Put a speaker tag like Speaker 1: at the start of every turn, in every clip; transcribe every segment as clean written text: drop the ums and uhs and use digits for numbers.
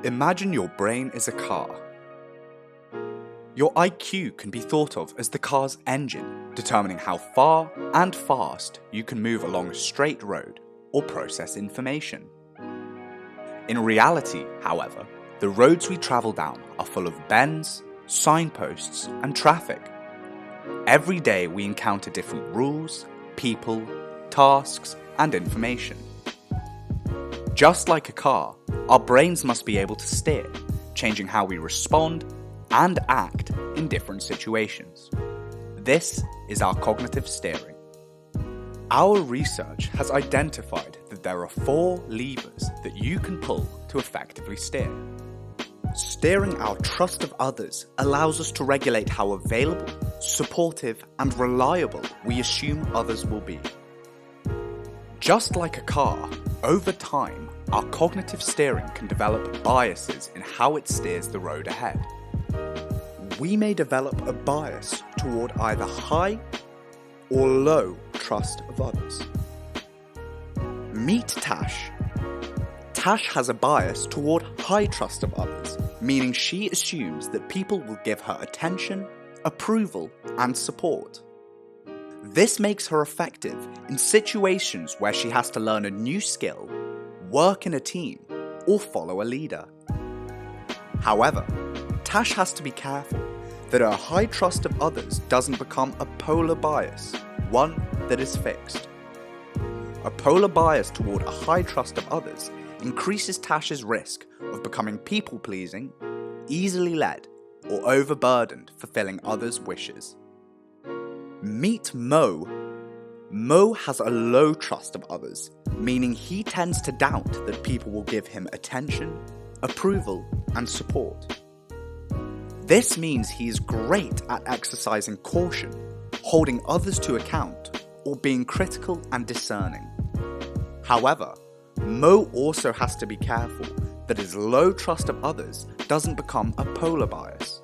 Speaker 1: Imagine your brain is a car. Your IQ can be thought of as the car's engine, determining how far and fast you can move along a straight road or process information. In reality, however, the roads we travel down are full of bends, signposts, and traffic. Every day we encounter different rules, people, tasks, and information. Just like a car, our brains must be able to steer, changing how we respond and act in different situations. This is our cognitive steering. Our research has identified that there are 4 levers that you can pull to effectively steer. Steering our trust of others allows us to regulate how available, supportive, and reliable we assume others will be. Just like a car, over time, our cognitive steering can develop biases in how it steers the road ahead. We may develop a bias toward either high or low trust of others. Meet Tash. Tash has a bias toward high trust of others, meaning she assumes that people will give her attention, approval, and support. This makes her effective in situations where she has to learn a new skill, work in a team, or follow a leader. However, Tash has to be careful that her high trust of others doesn't become a polar bias, one that is fixed. A polar bias toward a high trust of others increases Tash's risk of becoming people-pleasing, easily led, or overburdened fulfilling others' wishes. Meet Mo. Mo has a low trust of others, meaning he tends to doubt that people will give him attention, approval, and support. This means he is great at exercising caution, holding others to account, or being critical and discerning. However, Mo also has to be careful that his low trust of others doesn't become a polar bias.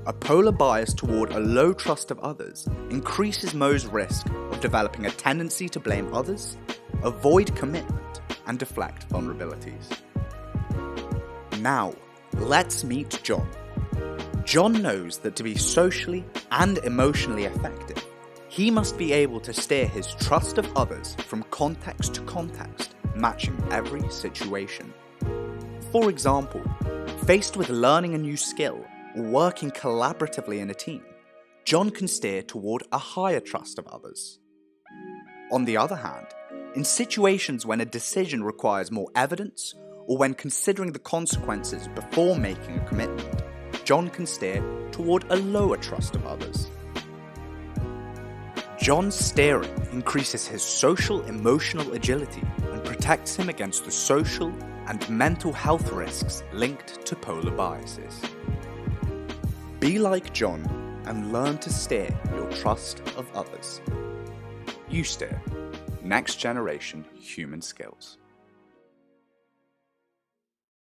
Speaker 1: A polar bias toward a low trust of others increases Mo's risk of developing a tendency to blame others, avoid commitment, and deflect vulnerabilities. Now, let's meet John. John knows that to be socially and emotionally effective, he must be able to steer his trust of others from context to context, matching every situation. For example, faced with learning a new skill or working collaboratively in a team, John can steer toward a higher trust of others. On the other hand, in situations when a decision requires more evidence or when considering the consequences before making a commitment, John can steer toward a lower trust of others. John's steering increases his social emotional agility and protects him against the social and mental health risks linked to polar biases. Be like John and learn to steer your trust of others. You steer. Next generation human skills.